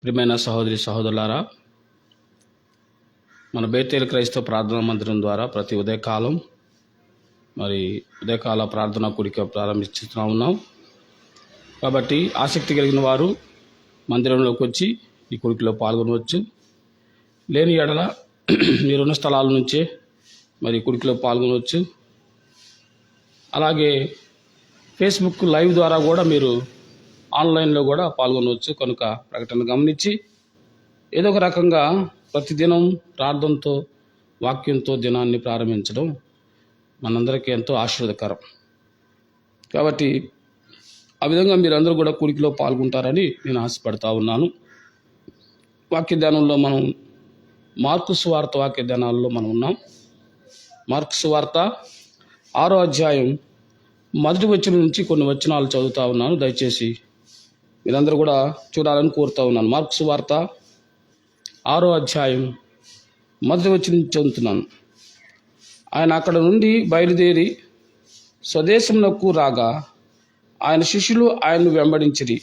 ప్రియమైన సహోదరి సహోదరులారా, మన బేతేలు క్రైస్తవ ప్రార్థనా మందిరం ద్వారా ప్రతి ఉదయకాలం ఉదయకాల ప్రార్థనా కూడిక ప్రారంభిస్తూ ఉన్నాం. కాబట్టి ఆసక్తి కలిగిన వారు మందిరంలోకి వచ్చి ఈ కూడికలో పాల్గొనవచ్చు. లేని ఎడల మీరున్న స్థలాల నుంచే కూడికలో పాల్గొనవచ్చు. అలాగే ఫేస్బుక్ లైవ్ ద్వారా కూడా మీరు ఆన్లైన్లో కూడా పాల్గొనవచ్చు. కనుక ప్రకటన గమనించి ఏదో ఒక రకంగా ప్రతిదినం ప్రార్థనతో వాక్యంతో దినాన్ని ప్రారంభించడం మనందరికీ ఎంతో ఆశీర్వదకరం. కాబట్టి ఆ విధంగా మీరందరూ కూడా కూడికలో పాల్గొంటారని నేను ఆశపడతా ఉన్నాను. వాక్య ధ్యానంలో మనం మార్కు సువార్త వాక్య ధ్యానాల్లో మనం ఉన్నాం. మార్కు సువార్త 6వ అధ్యాయం మొదటి వచనం నుంచి కొన్ని వచనాలు చదువుతా ఉన్నాను. దయచేసి మీరందరూ కూడా చూడాలని కోరుతా ఉన్నాను. మార్కు సువార్త 6వ అధ్యాయం మొదటి వచనం చదువుతున్నాను. ఆయన అక్కడ నుండి బయలుదేరి స్వదేశమునకు రాగా ఆయన శిష్యులు ఆయన్ను వెంబడించిరి.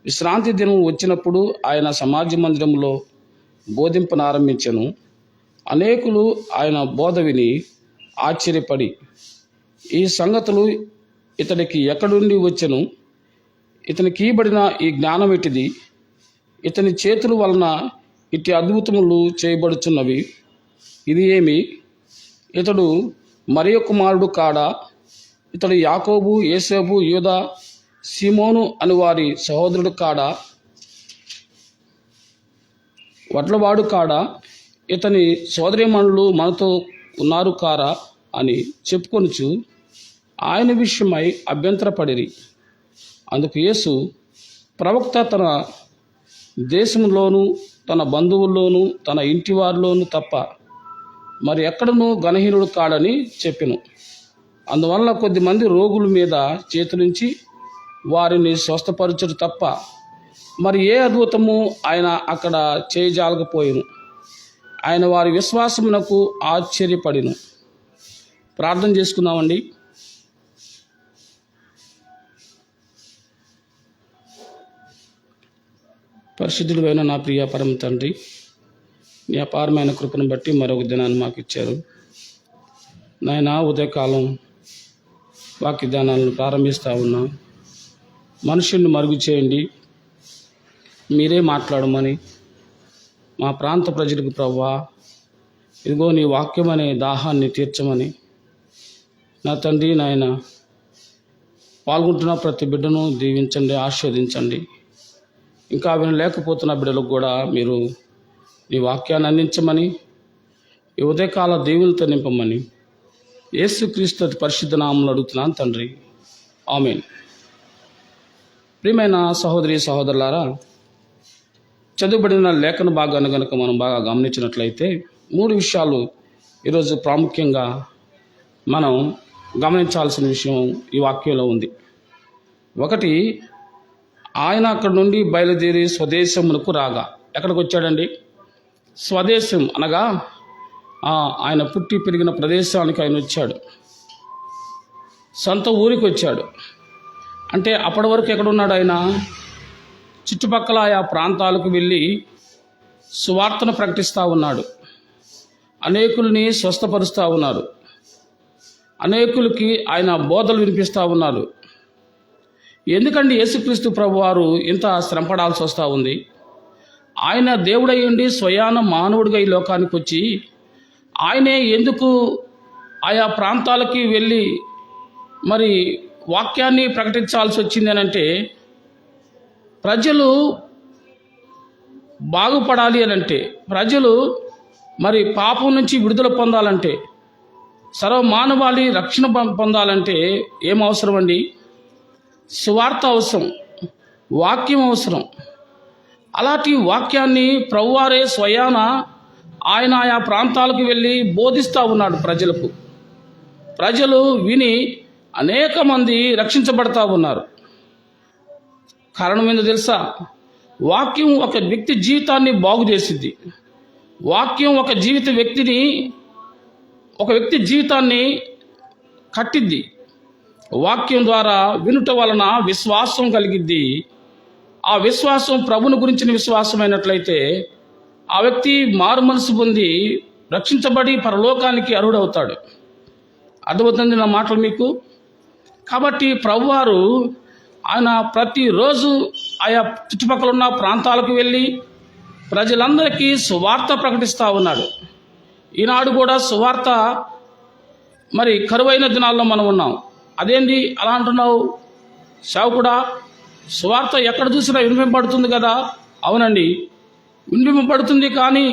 విశ్రాంతి దినం వచ్చినప్పుడు ఆయన సమాజ మందిరంలో బోధింపనారంభించెను. అనేకులు ఆయన బోధ విని ఆశ్చర్యపడి, ఈ సంగతులు ఇతడికి ఎక్కడి నుండి వచ్చెను? ఇతనికి ఇవ్వబడిన ఈ జ్ఞానం ఎట్టిది? ఇతని చేతుల వలన ఇట్టి అద్భుతములు చేయబడుచున్నవి. ఇది ఏమి? ఇతడు మరియ కుమారుడు కాడా? ఇతడు యాకోబు, యోసేపు, యూదా, సీమోను అని వారి సహోదరుడు కాడా? వడ్లవాడు కాడా? ఇతని సోదరీమణులు మనతో ఉన్నారు కారా అని చెప్పుకొనుచు ఆయన విషయమై అభ్యంతరపడిరి. అందుకు యేసు, ప్రవక్త తన దేశంలోనూ తన బంధువుల్లోనూ తన ఇంటి వారిలోనూ తప్ప మరి ఎక్కడనూ ఘనహీనుడు కాడని చెప్పెను. అందువల్ల కొద్దిమంది రోగుల మీద చేతులుంచి వారిని స్వస్థపరచుడు తప్ప మరి ఏ అద్భుతము ఆయన అక్కడ చేయజాలకపోయెను. ఆయన వారి విశ్వాసమునకు ఆశ్చర్యపడిను. ప్రార్థన చేసుకుందామండి. పరిశుద్ధుడైన నా ప్రియ పరమ తండ్రి, నీ అపారమైన కృపను బట్టి మరొక దినాన్ని మాకు ఇచ్చారు. నాయన, ఉదయకాలం వాక్య ధ్యానాలను ప్రారంభిస్తూ ఉన్నా. మనుషుల్ని మరుగు చేయండి, మీరే మాట్లాడమని మా ప్రాంత ప్రజలకు ప్రభువా, ఇదిగో నీ వాక్యం అనే దాహాన్ని తీర్చమని నా తండ్రి, నాయన పాల్గొంటున్న ప్రతి బిడ్డను దీవించండి, ఆశీర్వదించండి. ఇంకా వినలేకపోతున్న బిడ్డలకు కూడా మీరు ఈ వాక్యాన్ని అందించమని, ఈ ఉదయకాల దేవులతో నింపమని యేసుక్రీస్తు అతి పరిశుద్ధ నామములో అడుగుతున్నాను తండ్రి, ఆమేన్. ప్రియమైన సహోదరి సహోదరులారా, చదువుబడిన లేఖన భాగాన్ని కనుక మనం బాగా గమనించినట్లయితే 3 విషయాలు ఈరోజు ప్రాముఖ్యంగా మనం గమనించాల్సిన విషయం ఈ వాక్యంలో ఉంది. ఒకటి, ఆయన అక్కడ నుండి బయలుదేరి స్వదేశమునకు రాగా. ఎక్కడికి వచ్చాడండి? స్వదేశం అనగా ఆయన పుట్టి పెరిగిన ప్రదేశానికి ఆయన వచ్చాడు. సొంత ఊరికి వచ్చాడు. అంటే అప్పటి వరకు ఎక్కడున్నాడు ఆయన? చుట్టుపక్కల ఆయా ప్రాంతాలకు వెళ్ళి సువార్తను ప్రకటిస్తూ ఉన్నాడు. అనేకుల్ని స్వస్థపరుస్తూ ఉన్నాడు. అనేకులకి ఆయన బోధలు వినిపిస్తూ ఉన్నారు. ఎందుకండి యేసుక్రీస్తు ప్రభువారు ఇంత శ్రమపడాల్సి వస్తూ ఉంది? ఆయన దేవుడై ఉండి స్వయాన మానవుడిగా ఈ లోకానికి వచ్చి ఆయనే ఎందుకు ఆయా ప్రాంతాలకి వెళ్ళి మరి వాక్యాన్ని ప్రకటించాల్సి వచ్చింది అని అంటే, ప్రజలు బాగుపడాలి అని అంటే, ప్రజలు మరి పాపం నుంచి విడుదల పొందాలంటే, సర్వమానవాళి రక్షణ పొందాలంటే ఏం అవసరం అండి? సువార్త అవసరం, వాక్యం అవసరం. అలాంటి వాక్యాన్ని ప్రభువారే స్వయాన ఆయన ఆయా ప్రాంతాలకు వెళ్ళి బోధిస్తూ ఉన్నాడు ప్రజలకు. ప్రజలు విని అనేక మంది రక్షించబడతా ఉన్నారు. కారణం ఏందో తెలుసా? వాక్యం ఒక వ్యక్తి జీవితాన్ని బాగు చేసిద్ది. వాక్యం ఒక వ్యక్తి జీవితాన్ని కట్టిద్ది. వాక్యం ద్వారా వినుట వలన విశ్వాసం కలిగిద్ది. ఆ విశ్వాసం ప్రభుని గురించిన విశ్వాసమైనట్లయితే ఆ వ్యక్తి మారు మనసు పొంది రక్షించబడి పరలోకానికి అర్హుడవుతాడు. అర్థమవుతుంది నా మాటలు మీకు? కాబట్టి ప్రభువారు ఆయన ప్రతిరోజు ఆయా చుట్టుపక్కల ఉన్న ప్రాంతాలకు వెళ్ళి ప్రజలందరికీ సువార్త ప్రకటిస్తూ ఉన్నాడు. ఈనాడు కూడా సువార్త మరి కరువైన దినాల్లో మనం ఉన్నాం. అదేంటి అలా అంటున్నావు సేవకుడా? సువార్త ఎక్కడ చూసినా వినిపింపబడుతుంది కదా. అవునండి, వినిపింపబడుతుంది. కానీ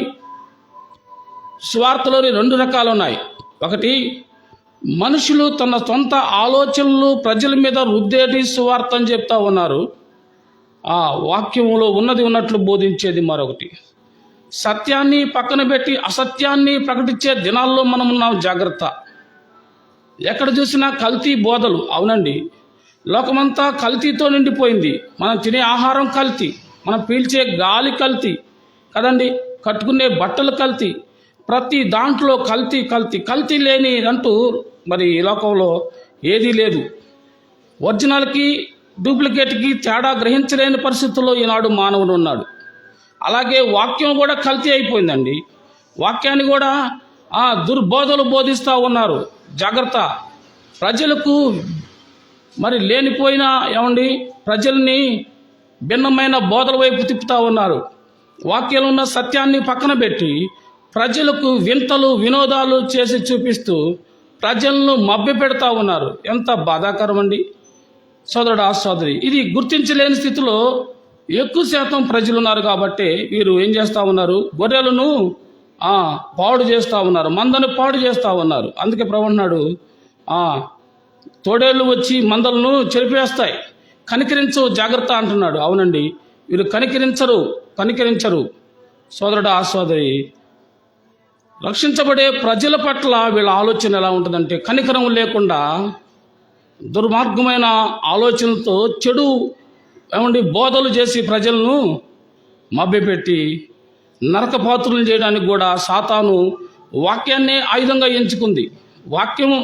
సువార్తలోని 2 రకాలు ఉన్నాయి. ఒకటి, మనుషులు తన సొంత ఆలోచనలు ప్రజల మీద రుద్దేటి సువార్త అని చెప్తా ఉన్నారు. ఆ వాక్యంలో ఉన్నది ఉన్నట్లు బోధించేది మరొకటి. సత్యాన్ని పక్కన పెట్టి అసత్యాన్ని ప్రకటించే దినాల్లో మనం ఉన్నాం. జాగ్రత్త. ఎక్కడ చూసినా కల్తీ బోధలు. అవునండి, లోకమంతా కల్తీతో నిండిపోయింది. మనం తినే ఆహారం కల్తీ, మనం పీల్చే గాలి కల్తీ కదండి, కట్టుకునే బట్టలు కల్తీ, ప్రతి దాంట్లో కల్తీ కల్తీ కల్తీ లేని అంటూ మరి ఈ లోకంలో ఏదీ లేదు. ఒరిజినల్కి డూప్లికేట్కి తేడా గ్రహించలేని పరిస్థితుల్లో ఈనాడు మానవుడు ఉన్నాడు. అలాగే వాక్యం కూడా కల్తీ అయిపోయిందండి. వాక్యాన్ని కూడా దుర్బోధలు బోధిస్తూ ఉన్నారు. జాగ్రత్త. ప్రజలకు మరి లేనిపోయిన ప్రజల్ని భిన్నమైన బోధల వైపు తిప్పుతూ ఉన్నారు. వాక్యంలో ఉన్న సత్యాన్ని పక్కన పెట్టి ప్రజలకు వింతలు వినోదాలు చేసి చూపిస్తూ ప్రజలను మభ్యపెడతా ఉన్నారు. ఎంత బాధాకరం అండి సోదరుడు, సోదరి. ఇది గుర్తించలేని స్థితిలో ఎక్కువ శాతం ప్రజలు ఉన్నారు. కాబట్టి వీరు ఏం చేస్తూ ఉన్నారు? గొర్రెలను పాడు చేస్తూ ఉన్నారు, మందను పాడు చేస్తూ ఉన్నారు. అందుకే ప్రభు అన్నాడు, తోడేళ్ళు వచ్చి మందలను చెరిపేస్తాయి, కనికరించు జాగ్రత్త అంటున్నాడు. అవునండి, వీరు కనికరించరు సోదరుడు, సోదరి. రక్షించబడే ప్రజల పట్ల వీళ్ళ ఆలోచన ఎలా ఉంటుందంటే కనికరం లేకుండా దుర్మార్గమైన ఆలోచనలతో చెడు బోధలు చేసి ప్రజలను మభ్యపెట్టి నరకపాత్రులను చేయడానికి కూడా సాతాను వాక్యాన్నే ఆయుధంగా ఎంచుకుంది. వాక్యము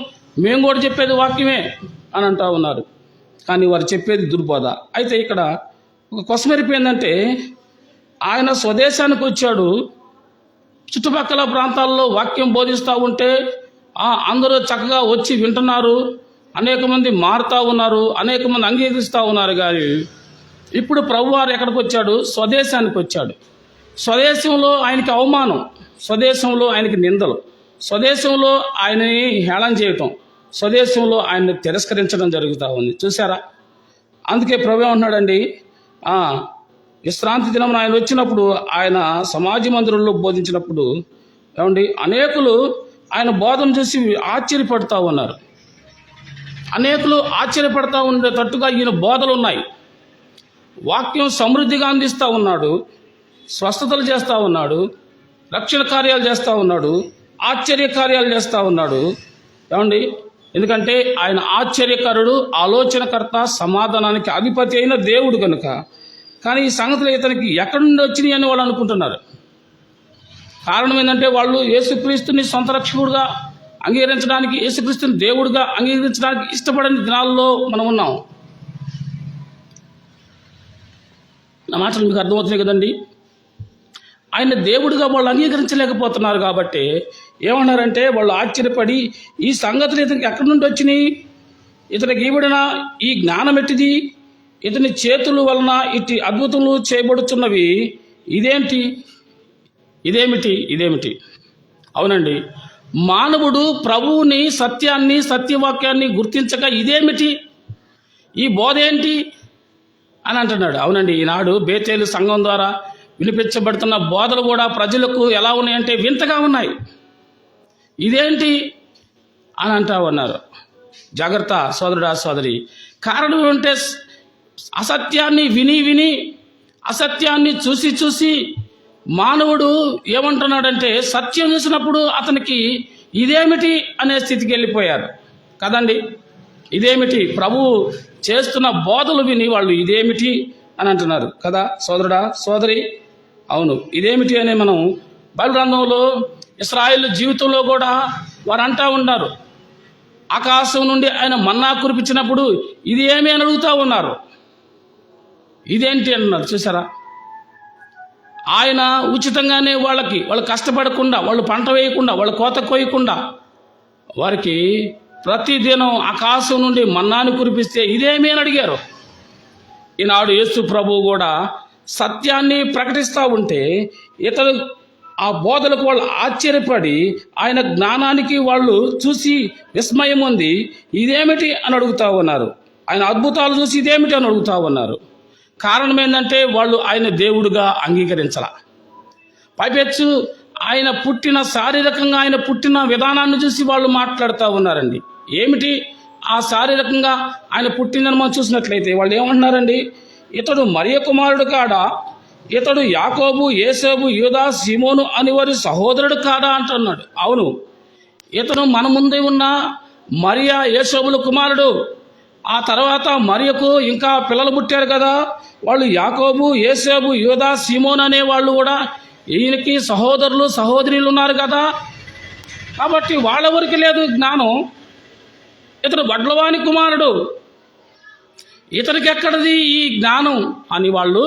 మేము కూడా చెప్పేది వాక్యమే అని అంటూ ఉన్నారు, కానీ వారు చెప్పేది దుర్బోధ. అయితే ఇక్కడ ఒక కొసమెరిపోయిందంటే, ఆయన స్వదేశానికి వచ్చాడు, చుట్టుపక్కల ప్రాంతాల్లో వాక్యం బోధిస్తూ ఉంటే అందరూ చక్కగా వచ్చి వింటున్నారు, అనేక మంది మారుతూ ఉన్నారు, అనేక మంది అంగీకరిస్తూ ఉన్నారు. కానీ ఇప్పుడు ప్రభువారు ఎక్కడికి వచ్చాడు? స్వదేశానికి వచ్చాడు. స్వదేశంలో ఆయనకి అవమానం, స్వదేశంలో ఆయనకి నిందలు, స్వదేశంలో ఆయనని హేళన చేయటం, స్వదేశంలో ఆయన్ని తిరస్కరించడం జరుగుతూ ఉంది. చూసారా? అందుకే ప్రభు ఏమన్నాడండి, విశ్రాంతి దినం ఆయన వచ్చినప్పుడు ఆయన సమాజ మందిరంలో బోధించినప్పుడు అనేకులు ఆయన బోధన చూసి ఆశ్చర్యపడుతూ ఉన్నారు. అనేకులు ఆశ్చర్యపడతా ఉండేటట్టుగా ఈయన బోధలు ఉన్నాయి. వాక్యం సమృద్ధిగా అందిస్తూ ఉన్నాడు, స్వస్థతలు చేస్తూ ఉన్నాడు, రక్షణ కార్యాలు చేస్తూ ఉన్నాడు, ఆశ్చర్య కార్యాలు చేస్తూ ఉన్నాడు. ఎందుకంటే ఆయన ఆశ్చర్యకరుడు, ఆలోచనకర్త, సమాధానానికి అధిపతి అయిన దేవుడు కనుక. కానీ ఈ సంగతులు ఇతనికి ఎక్కడి నుండి వచ్చినాయి అని వాళ్ళు అనుకుంటున్నారు. కారణం ఏంటంటే వాళ్ళు యేసుక్రీస్తుని సొంత రక్షకుడుగా అంగీకరించడానికి, యేసుక్రీస్తుని దేవుడిగా అంగీకరించడానికి ఇష్టపడని దినాల్లో మనం ఉన్నాం. నా మాటలు మీకు అర్థమవుతున్నాయి కదండి. ఆయన దేవుడిగా వాళ్ళు అంగీకరించలేకపోతున్నారు. కాబట్టి ఏమన్నారంటే వాళ్ళు ఆశ్చర్యపడి, ఈ సంగతులు ఇతనికి ఎక్కడి నుండి వచ్చినాయి, ఇతనికి ఇవ్వడిన ఈ జ్ఞానం ఎట్టిది, ఇతని చేతుల వలన ఇటు అద్భుతములు చేయబడుతున్నవి, ఇదేమిటి? అవునండి, మానవుడు ప్రభువుని, సత్యాన్ని, సత్యవాక్యాన్ని గుర్తించక ఇదేమిటి, ఈ బోధ ఏంటి అని అంటున్నాడు. అవునండి, ఈనాడు బేతేలు సంఘం ద్వారా వినిపించబడుతున్న బోధలు కూడా ప్రజలకు ఎలా ఉన్నాయంటే వింతగా ఉన్నాయి. ఇదేంటి అని అంటా ఉన్నారు. జాగ్రత్త సోదరుడా, సోదరి. కారణం ఏమంటే అసత్యాన్ని విని అసత్యాన్ని చూసి మానవుడు ఏమంటున్నాడంటే సత్యం చూసినప్పుడు అతనికి ఇదేమిటి అనే స్థితికి వెళ్ళిపోయారు కదండి. ఇదేమిటి? ప్రభు చేస్తున్న బోధలు విని వాళ్ళు ఇదేమిటి అని అంటున్నారు కదా సోదరుడా, సోదరి. అవును, ఇదేమిటి అని మనం బైబిల్ గ్రంథంలో ఇశ్రాయేలు జీవితంలో కూడా వారు అంటూ ఉన్నారు. ఆకాశం నుండి ఆయన మన్నా కురిపించినప్పుడు ఇది ఏమి అని అడుగుతూ ఉన్నారు. ఇదేంటి అన్నారు. చూసారా, ఆయన ఉచితంగానే వాళ్ళు కష్టపడకుండా, వాళ్ళు పంట వేయకుండా, వాళ్ళు కోత కోయకుండా వారికి ప్రతిదినం ఆకాశం నుండి మన్నాను కురిపిస్తే ఇదేమీ అని అడిగారు. ఈనాడు యేసు ప్రభువు కూడా సత్యాన్ని ప్రకటిస్తూ ఉంటే ఇతడు ఆ బోధలకు వాళ్ళు ఆశ్చర్యపడి ఆయన జ్ఞానానికి వాళ్ళు చూసి విస్మయం ఉంది, ఇదేమిటి అని అడుగుతూ ఉన్నారు. ఆయన అద్భుతాలు చూసి ఇదేమిటి అని అడుగుతూ ఉన్నారు. కారణం ఏంటంటే వాళ్ళు ఆయన దేవుడుగా అంగీకరించాల. పైపెచ్చు ఆయన పుట్టిన శారీరకంగా ఆయన పుట్టిన విధానాన్ని చూసి వాళ్ళు మాట్లాడుతూ ఉన్నారండి. ఏమిటి ఆ శారీరకంగా ఆయన పుట్టిందని మనం చూసినట్లయితే వాళ్ళు ఏమంటున్నారండి, ఇతడు మరియ కుమారుడు కాడా, ఇతడు యాకోబు, యేసేబు, యూదా, సీమోను అని వారి సహోదరుడు కాదా అంటున్నాడు. అవును, ఇతను మన ముందే ఉన్న మరియా యేసేబుల కుమారుడు. ఆ తర్వాత మరియకు ఇంకా పిల్లలు పుట్టారు కదా, వాళ్ళు యాకోబు, యేసేబు, యూదా, సీమోను అనే వాళ్ళు కూడా ఈయనకి సహోదరులు సహోదరులు ఉన్నారు కదా. కాబట్టి వాళ్ళెవరికి లేదు జ్ఞానం. ఇతడు వడ్లవాని కుమారుడు, ఇతనికి ఎక్కడిది ఈ జ్ఞానం అని వాళ్ళు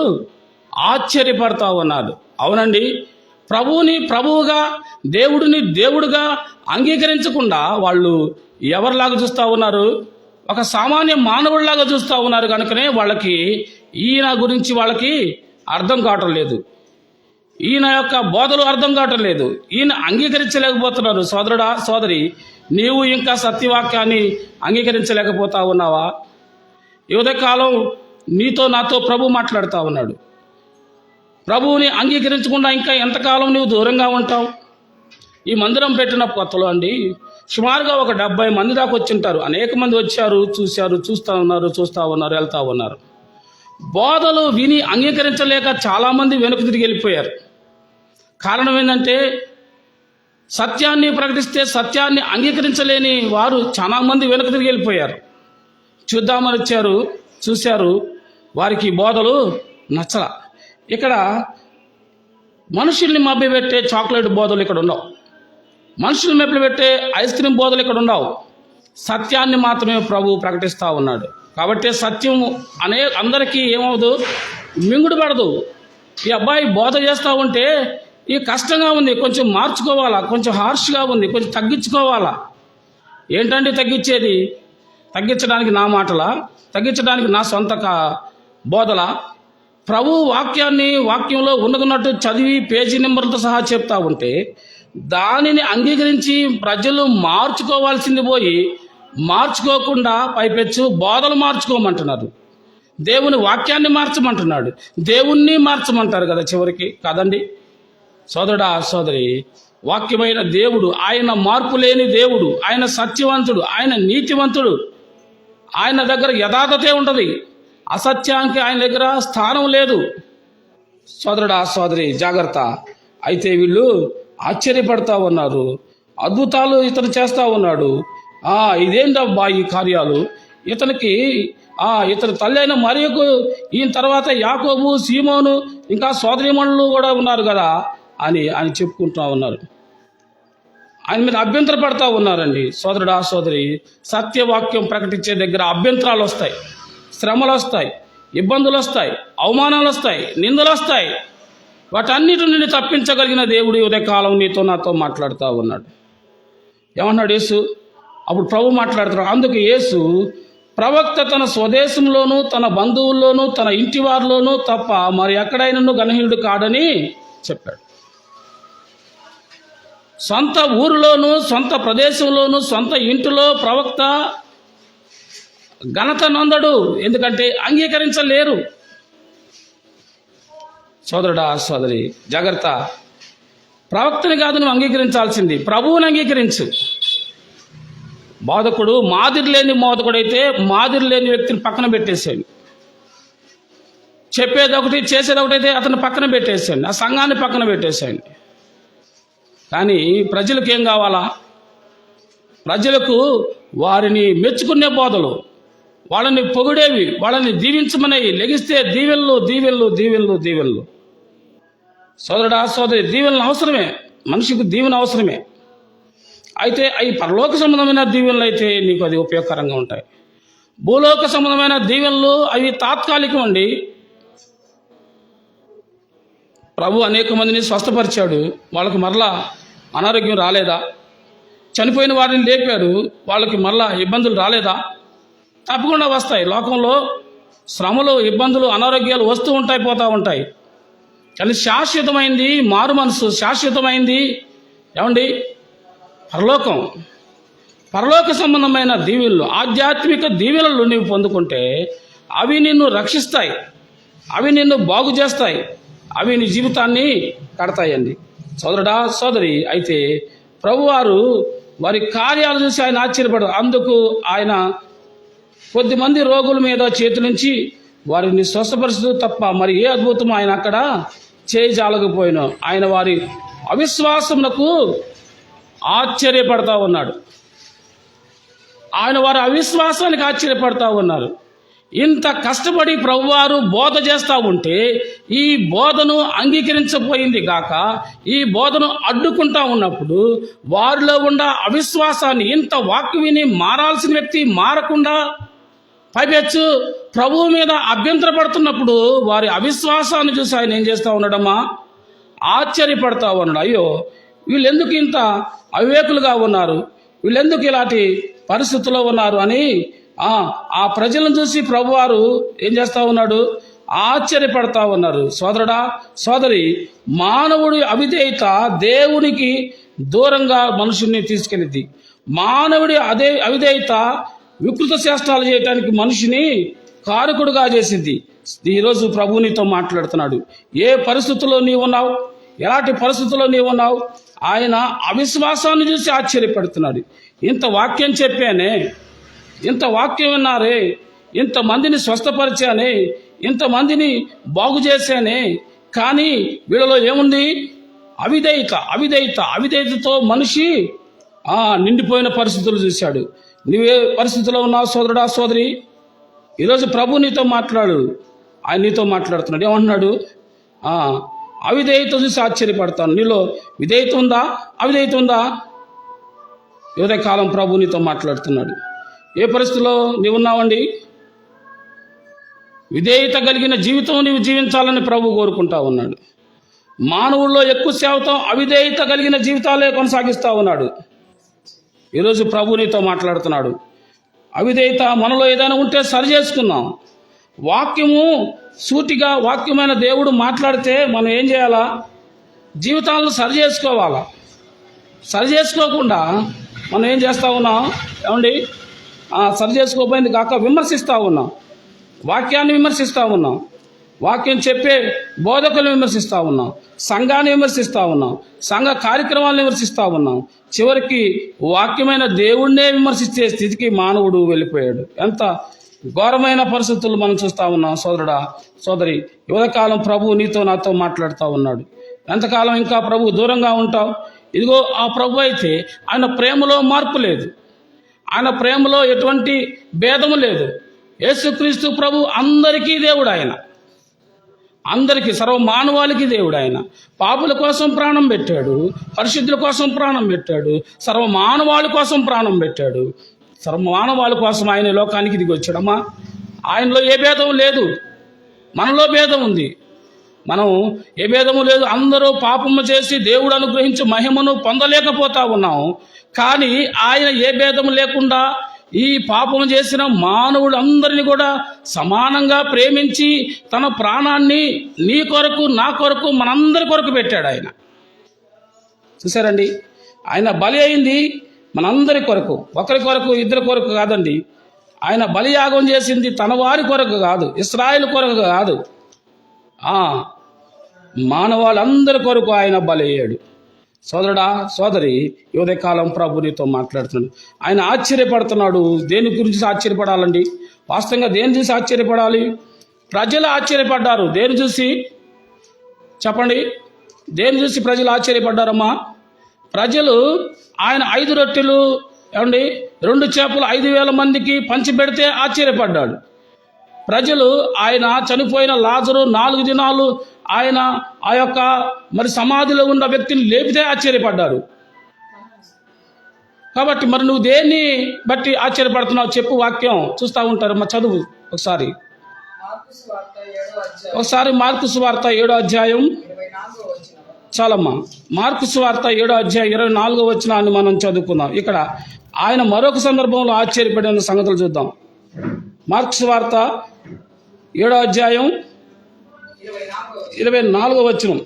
ఆశ్చర్యపడతా ఉన్నారు. అవునండి, ప్రభువుని ప్రభువుగా, దేవుడిని దేవుడుగా అంగీకరించకుండా వాళ్ళు ఎవరిలాగా చూస్తూ ఉన్నారు, ఒక సామాన్య మానవుడిలాగా చూస్తూ ఉన్నారు. కనుకనే వాళ్ళకి ఈయన గురించి వాళ్ళకి అర్థం కావటం లేదు, ఈయన యొక్క బోధలు అర్థం కావటం లేదు, ఈయన అంగీకరించలేకపోతున్నారు. సోదరుడా సోదరి, నీవు ఇంకా సత్యవాక్యాన్ని అంగీకరించలేకపోతా ఉన్నావా? ఈ ఉదయకాలం నీతో నాతో ప్రభు మాట్లాడుతూ ఉన్నాడు. ప్రభువుని అంగీకరించకుండా ఇంకా ఎంతకాలం నీవు దూరంగా ఉంటావు? ఈ మందిరం పెట్టిన కొత్తలో అండి సుమారుగా ఒక 70 మంది దాకా వచ్చింటారు. అనేక మంది వచ్చారు, చూశారు, చూస్తూ ఉన్నారు, వెళ్తూ ఉన్నారు. బోధలు విని అంగీకరించలేక చాలామంది వెనుక తిరిగి వెళ్ళిపోయారు. కారణం ఏంటంటే సత్యాన్ని ప్రకటిస్తే సత్యాన్ని అంగీకరించలేని వారు చాలామంది వెనుక తిరిగి వెళ్ళిపోయారు. చూద్దామని వచ్చారు, చూశారు, వారికి బోధలు నచ్చల. ఇక్కడ మనుషుల్ని మభ్యపెట్టే చాక్లెట్ బోధలు ఇక్కడ ఉండవు, మనుషుల్ని మభ్యపెట్టే ఐస్ క్రీమ్ బోధలు ఇక్కడ ఉండవు. సత్యాన్ని మాత్రమే ప్రభు ప్రకటిస్తూ ఉన్నాడు. కాబట్టి సత్యం అందరికీ ఏమవుదు, మింగుడు పడదు. ఈ అబ్బాయి బోధ చేస్తూ ఉంటే ఈ కష్టంగా ఉంది, కొంచెం మార్చుకోవాలా, కొంచెం హార్ష్గా ఉంది, కొంచెం తగ్గించుకోవాలా. ఏంటంటే తగ్గించేది? తగ్గించడానికి నా మాటలా? తగ్గించడానికి నా సొంత బోధలా? ప్రభు వాక్యంలో ఉన్నట్టు చదివి పేజీ నెంబర్లతో సహా చెప్తా ఉంటే దానిని అంగీకరించి ప్రజలు మార్చుకోవాల్సింది పోయి మార్చుకోకుండా పైపెచ్చు బోధలు మార్చుకోమంటున్నారు. దేవుని వాక్యాన్ని మార్చమంటున్నాడు, దేవుణ్ణి మార్చమంటారు కదా చివరికి, కాదండి సోదరుడా సోదరి. వాక్యమైన దేవుడు, ఆయన మార్పు లేని దేవుడు, ఆయన సత్యవంతుడు, ఆయన నీతివంతుడు, ఆయన దగ్గర యథార్థతే ఉంటుంది, అసత్యానికి ఆయన దగ్గర స్థానం లేదు. సోదరుడా సోదరి జాగ్రత్త. అయితే వీళ్ళు ఆశ్చర్యపడతా ఉన్నారు, అద్భుతాలు ఇతను చేస్తూ ఉన్నాడు. ఇదేంటబ్బా ఈ కార్యాలు, ఇతని తల్లి అయిన మరియకు ఈయన తర్వాత యాకోబు, సీమోను, ఇంకా సోదరీమణులు కూడా ఉన్నారు కదా అని ఆయన చెప్పుకుంటూ ఉన్నారు. ఆయన మీద అభ్యంతర పడతా ఉన్నారండి. సోదరుడా సోదరి, సత్యవాక్యం ప్రకటించే దగ్గర అభ్యంతరాలు వస్తాయి, శ్రమలు వస్తాయి, ఇబ్బందులు వస్తాయి, అవమానాలు వస్తాయి, నిందలు వస్తాయి. వాటన్నిటి నుండి తప్పించగలిగిన దేవుడు ఉదయకాలం నీతో నాతో మాట్లాడుతూ ఉన్నాడు. ఏమన్నాడు యేసు? అప్పుడు ప్రభు మాట్లాడుతున్నాడు. అందుకు యేసు, ప్రవక్త తన స్వదేశంలోనూ తన బంధువుల్లోనూ తన ఇంటి వారిలోనూ తప్ప మరి ఎక్కడైనా గణహీనుడు కాడని చెప్పాడు. సొంత ఊరిలోనూ సొంత ప్రదేశంలోనూ సొంత ఇంటిలో ప్రవక్త ఘనత నొందడు, ఎందుకంటే అంగీకరించలేరు. సోదరుడా సోదరి జాగ్రత్త. ప్రవక్తని కాదు నువ్వు అంగీకరించాల్సింది, ప్రభువుని అంగీకరించు. బోధకుడు మాదిరి లేని బోధకుడైతే మాదిరి లేని వ్యక్తిని పక్కన పెట్టేసేయండి. చెప్పేది ఒకటి చేసేది ఒకటైతే అతను పక్కన పెట్టేసేయండి, ఆ సంఘాన్ని పక్కన పెట్టేసేయండి. కానీ ప్రజలకు ఏం కావాలా? ప్రజలకు వారిని మెచ్చుకునే బోధలు, వాళ్ళని పొగిడేవి, వాళ్ళని దీవించమనేవి, లెగిస్తే దీవెనలు దీవెనలు దీవెనలు దీవెనలు. సోదరుడా సోదరి, దీవెనలు అవసరమే, మనిషికి దీవెన అవసరమే. అయితే అవి పరలోక సంబంధమైన దీవెనలు అయితే నీకు అది ఉపయోగకరంగా ఉంటాయి. భూలోక సంబంధమైన దీవెనలు అవి తాత్కాలికం అండి. ప్రభు అనేక మందిని స్వస్థపరిచాడు, వాళ్ళకి మరలా అనారోగ్యం రాలేదా? చనిపోయిన వారిని లేపారు, వాళ్ళకి మరలా ఇబ్బందులు రాలేదా? తప్పకుండా వస్తాయి. లోకంలో శ్రమలు, ఇబ్బందులు, అనారోగ్యాలు వస్తూ ఉంటాయి, పోతూ ఉంటాయి. కానీ శాశ్వతమైంది మారు మనసు, శాశ్వతమైంది ఏమండి పరలోకం. పరలోక సంబంధమైన దీవెనలు, ఆధ్యాత్మిక దీవెనలు నీవు పొందుకుంటే అవి నిన్ను రక్షిస్తాయి, అవి నిన్ను బాగు చేస్తాయి, అవి నీ జీవితాన్ని కడతాయండి. సోదరుడా, సోదరి, అయితే ప్రభువారు వారి కార్యాలు చూసి ఆయన ఆశ్చర్యపడు. అందుకు ఆయన కొద్దిమంది రోగుల మీద చేతులుంచి వారిని స్వస్థపరుస్తూ తప్ప మరి ఏ అద్భుతం ఆయన అక్కడ చేయజాలకపోయినా ఆయన వారి అవిశ్వాసమునకు ఆశ్చర్యపడతా ఉన్నాడు. ఆయన వారి అవిశ్వాసానికి ఆశ్చర్యపడతా ఉన్నారు. ఇంత కష్టపడి ప్రభువారు బోధ చేస్తూ ఉంటే ఈ బోధను అంగీకరించబోయింది గాక ఈ బోధను అడ్డుకుంటా ఉన్నప్పుడు వారిలో ఉన్న అవిశ్వాసాన్ని, ఇంత వాక్యం విని మారాల్సిన వ్యక్తి మారకుండా పైపెచ్చు ప్రభువు మీద అభ్యంతరపడుతున్నప్పుడు వారి అవిశ్వాసాన్ని చూసి ఆయన ఏం చేస్తూ ఉన్నాడమ్మా? ఆశ్చర్యపడతా ఉన్నాడు. అయ్యో, వీళ్ళెందుకు ఇంత అవివేకులుగా ఉన్నారు, వీళ్ళెందుకు ఇలాంటి పరిస్థితుల్లో ఉన్నారు అని ఆ ప్రజలను చూసి ప్రభువారు ఏం చేస్తూ ఉన్నాడు? ఆశ్చర్యపడతా ఉన్నారు. సోదరుడా, సోదరి, మానవుడి అవిధేయత దేవునికి దూరంగా మనుషుల్ని తీసుకెళ్ళింది. మానవుడి అవిధేయత వికృత చేష్టాలు చేయడానికి మనిషిని కారకుడుగా చేసింది. ఈరోజు ప్రభువు నీతో మాట్లాడుతున్నాడు. ఏ పరిస్థితుల్లో నీవు ఉన్నావు, ఎలాంటి పరిస్థితుల్లో నీవు ఉన్నావు, ఆయన అవిశ్వాసాన్ని చూసి ఆశ్చర్యపడుతున్నాడు. ఇంత వాక్యం చెప్పానే, ఇంత వాక్యం విన్నారే, ఇంతమందిని స్వస్థపరిచానే, ఇంతమందిని బాగు చేశానే, కానీ వీళ్ళలో ఏముంది? అవిధేయత. అవిధేయత అవిధేయతతో మనిషి నిండిపోయిన పరిస్థితులు చూశాడు. నువ్వే పరిస్థితిలో ఉన్నావు సోదరుడా, సోదరి? ఈరోజు ప్రభు నీతో మాట్లాడు. ఆయన నీతో మాట్లాడుతున్నాడు. ఏమంటున్నాడు? అవిధేయత చూసి ఆశ్చర్యపడతాను. నీలో విధేయత ఉందా, అవిధేయత ఉందా? ఉదయకాలం ప్రభు నీతో మాట్లాడుతున్నాడు. ఏ పరిస్థితిలో నీవు ఉన్నావండి? విధేయత కలిగిన జీవితం నీవు జీవించాలని ప్రభు కోరుకుంటా ఉన్నాడు. మానవుల్లో ఎక్కువ శాతం అవిధేయత కలిగిన జీవితాలే కొనసాగిస్తూ ఉన్నాడు. ఈరోజు ప్రభు నీతో మాట్లాడుతున్నాడు. అవిధేయత మనలో ఏదైనా ఉంటే సరి చేసుకుందాం. వాక్యము సూటిగా, వాక్యమైన దేవుడు మాట్లాడితే మనం ఏం చేయాలా? జీవితాలను సరి చేసుకోవాలా. సరి చేసుకోకుండా మనం ఏం చేస్తూ ఉన్నాం? ఏమండి, సరి చేసుకోపోయింది కాక విమర్శిస్తూ ఉన్నాం, వాక్యాన్ని విమర్శిస్తూ ఉన్నాం, వాక్యం చెప్పే బోధకులను విమర్శిస్తూ ఉన్నాం, సంఘాన్ని విమర్శిస్తూ ఉన్నాం, సంఘ కార్యక్రమాలను విమర్శిస్తూ ఉన్నాం. చివరికి వాక్యమైన దేవుణ్ణే విమర్శించే స్థితికి మానవుడు వెళ్ళిపోయాడు. ఎంత ఘోరమైన పరిస్థితులు మనం చూస్తూ ఉన్నాం. సోదరుడా, సోదరి, యువతకాలం ప్రభు నీతో నాతో మాట్లాడుతూ ఉన్నాడు. ఎంతకాలం ఇంకా ప్రభు దూరంగా ఉంటావు? ఇదిగో ఆ ప్రభు అయితే ఆయన ప్రేమలో మార్పు లేదు, ఆయన ప్రేమలో ఎటువంటి భేదము లేదు. యేసుక్రీస్తు ప్రభు అందరికీ దేవుడు. ఆయన అందరికీ, సర్వమానవాళికి దేవుడు. ఆయన పాపుల కోసం ప్రాణం పెట్టాడు, పరిశుద్ధుల కోసం ప్రాణం పెట్టాడు, సర్వమానవాళి కోసం ప్రాణం పెట్టాడు. సర్వమానవాళి కోసం ఆయన లోకానికి దిగి వచ్చాడమ్మా. ఆయనలో ఏ భేదం లేదు, మనలో భేదం ఉంది. మనం ఏ భేదము లేదు. అందరూ పాపము చేసి దేవుడు అనుగ్రహించి మహిమను పొందలేకపోతా ఉన్నాం. కానీ ఆయన ఏ భేదము లేకుండా ఈ పాపము చేసిన మానవులందరినీ కూడా సమానంగా ప్రేమించి తన ప్రాణాన్ని నీ కొరకు, నా కొరకు, మనందరి కొరకు పెట్టాడు. ఆయన చూసారండి, ఆయన బలి అయింది మనందరి కొరకు, ఒకరి కొరకు, ఇద్దరి కొరకు కాదండి. ఆయన బలియాగం చేసింది తన వారి కొరకు కాదు, ఇశ్రాయేలు కొరకు కాదు, మానవాళ్ళందరి కొరకు ఆయన బలి అయ్యాడు. సోదరుడా, సోదరి, ఉదయకాలం ప్రభు నీతో మాట్లాడుతున్నాడు. ఆయన ఆశ్చర్యపడుతున్నాడు. దేని గురించి ఆశ్చర్యపడాలండి? వాస్తవంగా దేని చూసి ఆశ్చర్యపడాలి? ప్రజలు ఆశ్చర్యపడ్డారు. దేని చూసి చెప్పండి? దేని చూసి ప్రజలు ఆశ్చర్యపడ్డారమ్మా? ప్రజలు ఆయన 5 రొట్టెలు, ఏమండి 2 చేపలు 5,000 మందికి పంచిపెడితే ఆశ్చర్యపడ్డాడు. ప్రజలు ఆయన చనిపోయిన లాజరు 4 దినాలు ఆయన ఆ యొక్క మరి సమాధిలో ఉన్న వ్యక్తిని లేపితే ఆశ్చర్యపడ్డారు. కాబట్టి మరి నువ్వు దేన్ని బట్టి ఆశ్చర్యపడుతున్నావు చెప్పు? వాక్యం చూస్తూ ఉంటారు. చదువు ఒకసారి. ఒకసారి మార్కు సువార్త 7వ అధ్యాయం చాలమ్మా. మార్కు సువార్త 7వ అధ్యాయం 24వ వచనాన్ని మనం చదువుకుందాం. ఇక్కడ ఆయన మరొక సందర్భంలో ఆశ్చర్యపడిన సంగతులు చూద్దాం. మార్కు సువార్త 7వ అధ్యాయం 24వ వచనం.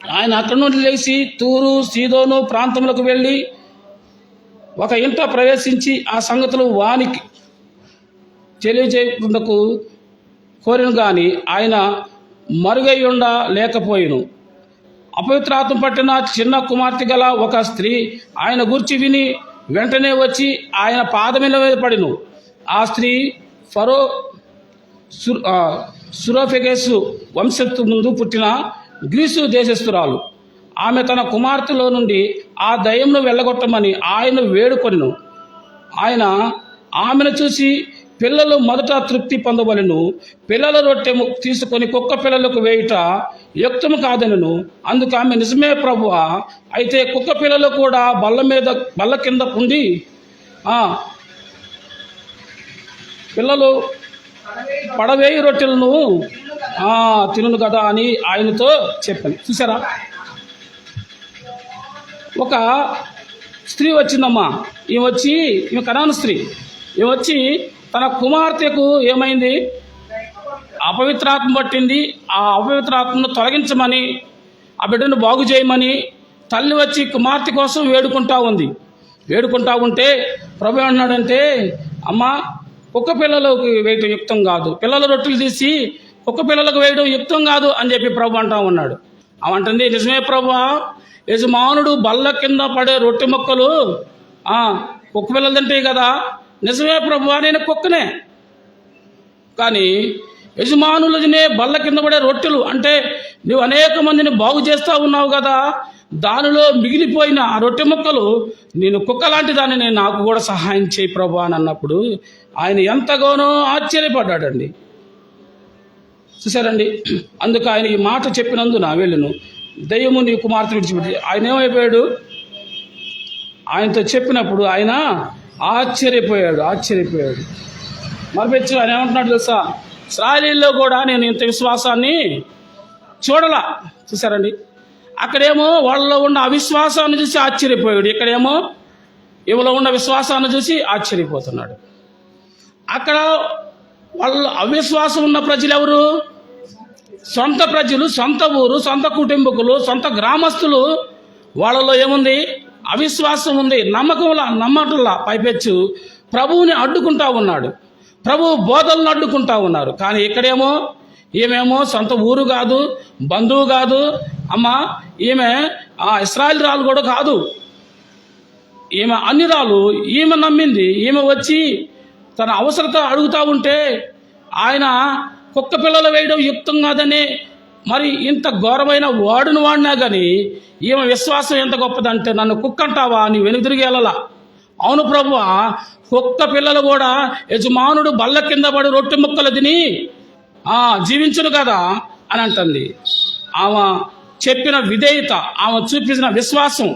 ఆయన అక్కడి నుండి లేచి తూరు సీదోను ప్రాంతములకు వెళ్ళి ఒక ఇంట ప్రవేశించి ఆ సంగతులు వానికి తెలియజేయకుండకు కోరిను గాని ఆయన మరుగయ్యుండ లేకపోయిను. అపవిత్రాత్మ పట్టిన చిన్న కుమార్తె గల ఒక స్త్రీ ఆయన గూర్చి విని వెంటనే వచ్చి ఆయన పాదముల మీద పడిను. ఆ స్త్రీ ఫరో సురోఫెగేసు వంశత్తు ముందు పుట్టిన గ్రీసు దేశస్థురాలు. ఆమె తన కుమార్తెలో నుండి ఆ దయ్యంను వెళ్ళగొట్టమని ఆయన వేడుకొనెను. ఆయన ఆమెను చూసి పిల్లలు మొదట తృప్తి పొందవలెను, పిల్లల రొట్టె తీసుకొని కుక్క పిల్లలకు వేయుట యుక్తము కాదనను. అందుకు ఆమె నిజమే ప్రభువా, అయితే కుక్క పిల్లలు కూడా బల్ల కింద ఉండి పిల్లలు పడవేయి రొట్టెలను తినును కదా అని ఆయనతో చెప్పాను. చూసారా, ఒక స్త్రీ వచ్చిందమ్మా. ఈమె కనాను స్త్రీ. ఈమె వచ్చి తన కుమార్తెకు ఏమైంది, అపవిత్రాత్మ పట్టింది. ఆ అపవిత్రాత్మను తొలగించమని, ఆ బిడ్డను బాగు చేయమని తల్లి వచ్చి కుమార్తె కోసం వేడుకుంటా ఉంటే ప్రభు అన్నాడంటే, అమ్మా కుక్క పిల్లలకు వేయటం యుక్తం కాదు, పిల్లల రొట్టెలు తీసి కుక్క పిల్లలకు వేయడం యుక్తం కాదు అని చెప్పి ప్రభు అంటా ఉన్నాడు. అవంటుంది, నిజమే ప్రభువా, యజమానుడు బల్ల కింద పడే రొట్టె ముక్కలు కుక్క పిల్లలు తింటాయి కదా. నిజమే ప్రభువా, నేను కుక్కనే. కానీ యజమానులు తినే బల్ల కింద పడే రొట్టెలు అంటే నువ్వు అనేక మందిని బాగు చేస్తూ ఉన్నావు కదా, దానిలో మిగిలిపోయిన ఆ రొట్టె ముక్కలు నేను కుక్క లాంటి దాన్ని నాకు కూడా సహాయం చేయి ప్రభు అని అన్నప్పుడు ఆయన ఎంతగానో ఆశ్చర్యపడ్డాడండి. చూసారండి, అందుకు ఆయన ఈ మాట చెప్పినందున వెళ్ళను, దయ్యము నీ కుమార్తె విడిచిపెట్టి. ఆయన ఏమైపోయాడు, ఆయనతో చెప్పినప్పుడు ఆయన ఆశ్చర్యపోయాడు. మరిపెచ్చు ఆయన ఏమంటున్నాడు తెలుసా, ఇశ్రాయేలీయుల్లో కూడా నేను ఇంత విశ్వాసాన్ని చూడలా. చూసారండి, అక్కడేమో వాళ్ళలో ఉన్న అవిశ్వాసాన్ని చూసి ఆశ్చర్యపోయాడు, ఇక్కడేమో ఈమెలో ఉన్న విశ్వాసాన్ని చూసి ఆశ్చర్యపోతున్నాడు. అక్కడ వాళ్ళు అవిశ్వాసం ఉన్న ప్రజలు ఎవరు, సొంత ప్రజలు, సొంత ఊరు, సొంత కుటుంబకులు, సొంత గ్రామస్తులు. వాళ్ళలో ఏముంది, అవిశ్వాసం ఉంది, నమ్మటంలా. పైపెచ్చు ప్రభువుని అడ్డుకుంటా ఉన్నాడు, ప్రభు బోధలను అడ్డుకుంటా ఉన్నారు. కానీ ఇక్కడేమో ఈమెమో సొంత ఊరు కాదు, బంధువు కాదు, అమ్మా ఈమె ఇశ్రాయేలు కూడా కాదు, ఈమె అన్యురాలు. ఈమె నమ్మింది. ఈమె వచ్చి తన అవసరత అడుగుతూ ఉంటే ఆయన కుక్క పిల్లలు వేయడం యుక్తం కాదని, మరి ఇంత ఘోరమైన వాడినా కానీ ఈమె విశ్వాసం ఎంత గొప్పదంటే, నన్ను కుక్క అంటావా, నీ వెనుదిరిగి వెళ్ళలా. అవును ప్రభువా, కుక్క పిల్లలు కూడా యజమానుడు బల్ల కింద పడి రొట్టె ముక్కలు తిని జీవించును కదా అని అంటుంది. ఆమె చెప్పిన విధేయత, ఆమె చూపించిన విశ్వాసం,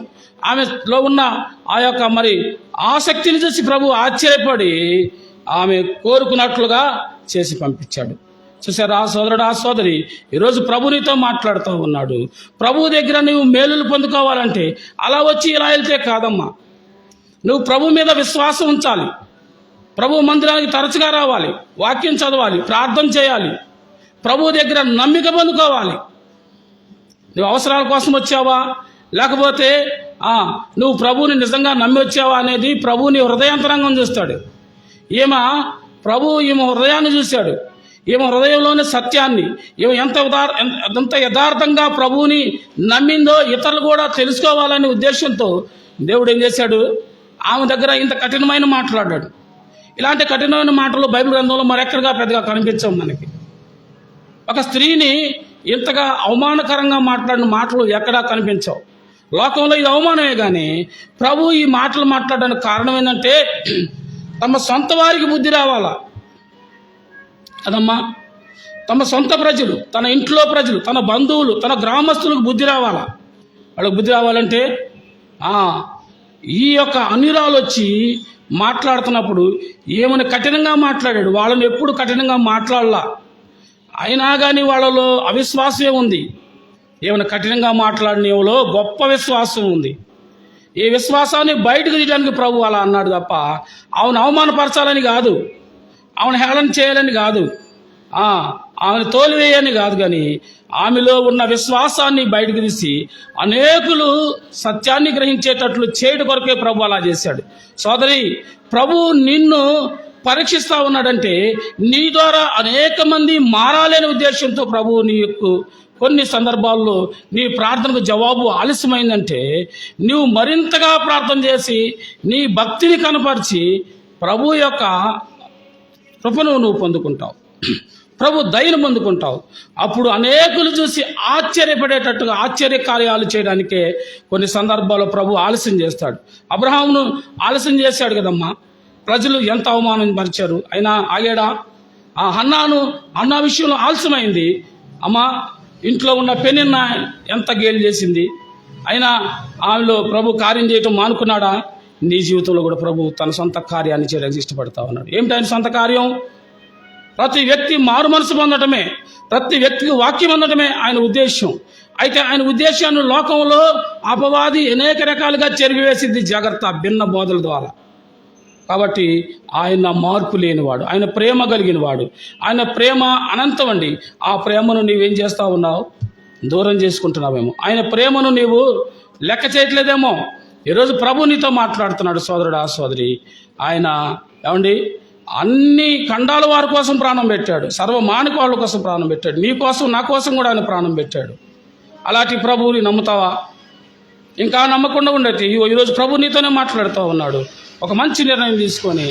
ఆమెలో ఉన్న ఆ యొక్క మరి ఆసక్తిని చూసి ప్రభు ఆశ్చర్యపడి ఆమె కోరుకున్నట్లుగా చేసి పంపించాడు. చూసారా సోదరుడా, సోదరి, ఈరోజు ప్రభు నీతో మాట్లాడుతూ ఉన్నాడు. ప్రభు దగ్గర నువ్వు మేలులు పొందుకోవాలంటే అలా వచ్చి ఇలా వెళ్తే కాదమ్మా. నువ్వు ప్రభు మీద విశ్వాసం ఉంచాలి, ప్రభు మందిరానికి తరచుగా రావాలి, వాక్యం చదవాలి, ప్రార్థన చేయాలి, ప్రభు దగ్గర నమ్మిక పొందుకోవాలి. నువ్వు అవసరాల కోసం వచ్చావా, లేకపోతే నువ్వు ప్రభువుని నిజంగా నమ్మి వచ్చావా అనేది ప్రభువుని హృదయాంతరంగం చూస్తాడు. ఈమె హృదయాన్ని చూశాడు. ఈమె హృదయంలోని సత్యాన్ని, ఈమె ఎంత యథార్థంగా ప్రభువుని నమ్మిందో ఇతరులు కూడా తెలుసుకోవాలనే ఉద్దేశంతో దేవుడు ఏం చేశాడు, ఆమె దగ్గర ఇంత కఠినమైన మాట్లాడాడు. ఇలాంటి కఠినమైన మాటలు బైబిల్ గ్రంథంలో మరెక్కడిగా పెద్దగా కనిపించవు మనకి. ఒక స్త్రీని ఇంతగా అవమానకరంగా మాట్లాడిన మాటలు ఎక్కడా కనిపించవు. లోకంలో ఇది అవమానమే. కానీ ప్రభు ఈ మాటలు మాట్లాడడానికి కారణం ఏంటంటే, తమ సొంత వారికి బుద్ధి రావాలా అదమ్మా. తమ సొంత ప్రజలు, తన ఇంట్లో ప్రజలు, తన బంధువులు, తన గ్రామస్తులకు బుద్ధి రావాలా. వాళ్ళకి బుద్ధి రావాలంటే ఈ యొక్క అన్యురాలు వచ్చి మాట్లాడుతున్నప్పుడు ఏమైనా కఠినంగా మాట్లాడాడు. వాళ్ళని ఎప్పుడు కఠినంగా మాట్లాడలా. అయినా కానీ వాళ్ళలో అవిశ్వాసమే ఉంది. ఏమైనా కఠినంగా మాట్లాడినలో గొప్ప విశ్వాసం ఉంది. ఈ విశ్వాసాన్ని బయటకు తీయడానికి ప్రభు అలా అన్నాడు తప్ప ఆమెను అవమానపరచాలని కాదు, ఆమెను హేళన చేయాలని కాదు, ఆమెను తోలివేయని కాదు, కానీ ఆమెలో ఉన్న విశ్వాసాన్ని బయటకు తీసి అనేకులు సత్యాన్ని గ్రహించేటట్లు చేయడం కొరకే ప్రభు అలా చేశాడు. సోదరి, ప్రభు నిన్ను పరీక్షిస్తా ఉన్నాడంటే నీ ద్వారా అనేక మంది మారాలనే ఉద్దేశంతో ప్రభు నీ యొక్క కొన్ని సందర్భాల్లో నీ ప్రార్థనకు జవాబు ఆలస్యమైందంటే నువ్వు మరింతగా ప్రార్థన చేసి నీ భక్తిని కనపరిచి ప్రభు యొక్క కృపను నువ్వు పొందుకుంటావు, ప్రభు దయను పొందుకుంటావు. అప్పుడు అనేకులు చూసి ఆశ్చర్యపడేటట్టుగా ఆశ్చర్య కార్యాలు చేయడానికే కొన్ని సందర్భాల్లో ప్రభు ఆలస్యం చేస్తాడు. అబ్రహామును ఆలస్యం చేశాడు కదమ్మా, ప్రజలు ఎంత అవమానం పరిచారు, అయినా ఆగాడా? అన్నా విషయంలో ఆలస్యమైంది. అమ్మా, ఇంట్లో ఉన్న పెనిన్న ఎంత గేలు చేసింది, అయినా ఆమెలో ప్రభు కార్యం చేయటం మానుకున్నాడా? నీ జీవితంలో కూడా ప్రభు తన సొంత కార్యాన్ని చేయడానికి ఇష్టపడతా ఉన్నాడు. ఏమిటి ఆయన సొంత కార్యం? ప్రతి వ్యక్తి మారు మనసు పొందటమే, ప్రతి వ్యక్తికి వాక్యం అందటమే ఆయన ఉద్దేశం. అయితే ఆయన ఉద్దేశాన్ని లోకంలో అపవాది అనేక రకాలుగా చెరిపివేసింది, జాగ్రత్త, భిన్న బోధల ద్వారా. కాబట్టి ఆయన మార్పు లేనివాడు, ఆయన ప్రేమ కలిగినవాడు, ఆయన ప్రేమ అనంతం అండి. ఆ ప్రేమను నీవేం చేస్తూ ఉన్నావు? దూరం చేసుకుంటున్నావేమో, ఆయన ప్రేమను నీవు లెక్క చేయట్లేదేమో. ఈరోజు ప్రభు నీతో మాట్లాడుతున్నాడు, సోదరుడా సోదరి. ఆయన ఏమండి అన్ని ఖండాల వారి కోసం ప్రాణం పెట్టాడు, సర్వమానిక వాళ్ళ కోసం ప్రాణం పెట్టాడు, నీ కోసం నా కోసం కూడా ఆయన ప్రాణం పెట్టాడు. అలాంటి ప్రభువుని నమ్ముతావా? ఇంకా నమ్మకుండా ఉండేది. ఈరోజు ప్రభు నీతోనే మాట్లాడుతూ ఉన్నాడు. ఒక మంచి నిర్ణయం తీసుకొని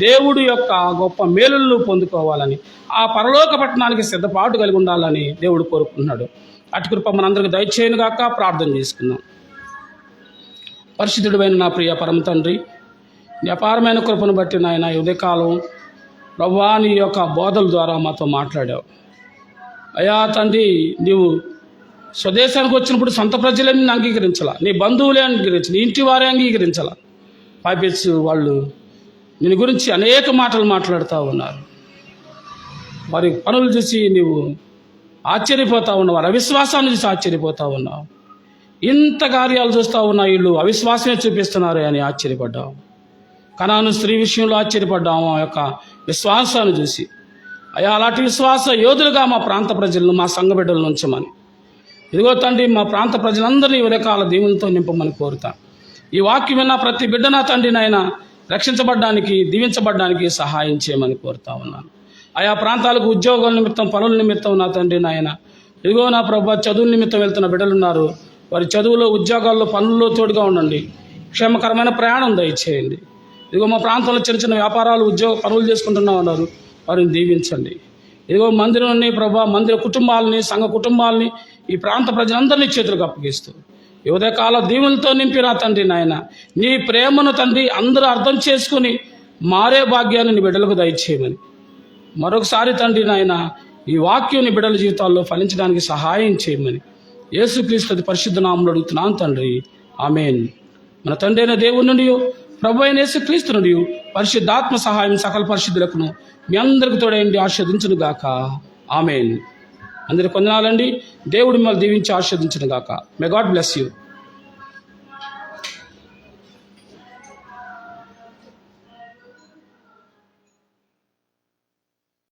దేవుడి యొక్క గొప్ప మేలులను పొందుకోవాలని, ఆ పరలోక పట్టణానికి సిద్ధపాటు కలిగి ఉండాలని దేవుడు కోరుకుంటున్నాడు. అటు కృప మనందరికి దయచేయను గాక. ప్రార్థన చేసుకుందాం. పరిశుద్ధుడైన నా ప్రియ పరమ తండ్రి, నీ అపారమైన కృపను బట్టి నాయన ఉదయకాలం ప్రభువా నీ యొక్క బోధల ద్వారా మాతో మాట్లాడావు. అయ్యా తండ్రి, నీవు స్వదేశానికి వచ్చినప్పుడు సొంత ప్రజలే నిన్ను అంగీకరించాల, నీ బంధువులే అంగీకరించాల, నీ ఇంటి వారే అంగీకరించాల. పైపెచ్చు వాళ్ళు దీని గురించి అనేక మాటలు మాట్లాడుతూ ఉన్నారు. వారి పనులు చూసి నీవు ఆశ్చర్యపోతూ ఉన్నావు, వారి అవిశ్వాసాన్ని చూసి ఆశ్చర్యపోతూ ఉన్నావు. ఇంత కార్యాలు చూస్తూ ఉన్న వీళ్ళు అవిశ్వాసమే చూపిస్తున్నారు అని ఆశ్చర్యపడ్డావు. కనాను స్త్రీ విషయంలో ఆశ్చర్యపడ్డాము ఆ యొక్క విశ్వాసాన్ని చూసి. అయ్యా, అలాంటి విశ్వాస యోధులుగా మా ప్రాంత ప్రజలను, మా సంఘ బిడ్డలను ఉంచమని, ఇదిగో తండ్రి మా ప్రాంత ప్రజలందరినీ ఉదయకాల దీవులతో నింపమని కోరుతాను. ఈ వాక్యం విన్న ప్రతి బిడ్డ నా తండ్రి నాయన రక్షించబడ్డానికి, దీవించబడ్డానికి సహాయం చేయమని కోరుతా ఉన్నాను. ఆయా ప్రాంతాలకు ఉద్యోగాల నిమిత్తం, పనుల నిమిత్తం నా తండ్రి నాయన, ఇదిగో నా ప్రభు చదువుల నిమిత్తం వెళ్తున్న బిడ్డలున్నారు. వారి చదువులో, ఉద్యోగాల్లో, పనుల్లో తోడుగా ఉండండి. క్షేమకరమైన ప్రయాణం దయచేయండి. ఇదిగో మా ప్రాంతంలో చిన్న చిన్న వ్యాపారాలు, పనులు చేసుకుంటున్నా ఉన్నారు, వారిని దీవించండి. ఇదిగో మందిరాన్ని ప్రభా, మందిర కుటుంబాలని, సంఘ కుటుంబాలని, ఈ ప్రాంత ప్రజలందరినీ చేతులకు అప్పగిస్తూ ఈ ఉదయకాల దీవులతో నింపిరా తండ్రి నాయన. నీ ప్రేమను తండ్రి అందరూ అర్థం చేసుకుని మారే భాగ్యాన్ని నీ బిడ్డలకు దయచేయమని మరొకసారి తండ్రి నాయన ఈ వాక్యం నీ బిడ్డల జీవితాల్లో ఫలించడానికి సహాయం చేయమని యేసుక్రీస్తు పరిశుద్ధ నామములో అడుగుతున్నాను తండ్రి. ఆమేన్. మన తండ్రి అయిన దేవుని నుండి, ప్రభు అయిన యేసుక్రీస్తు నుండి పరిశుద్ధాత్మ సహాయం సకల పరిశుద్ధులకును మీ అందరికి తోడైండి ఆశీర్వదించును గాక. ఆమేన్. అందరికి వందనాలండి. దేవుడు మిమ్మల్ని దీవించి ఆశీర్వదించును గాక. May God bless you.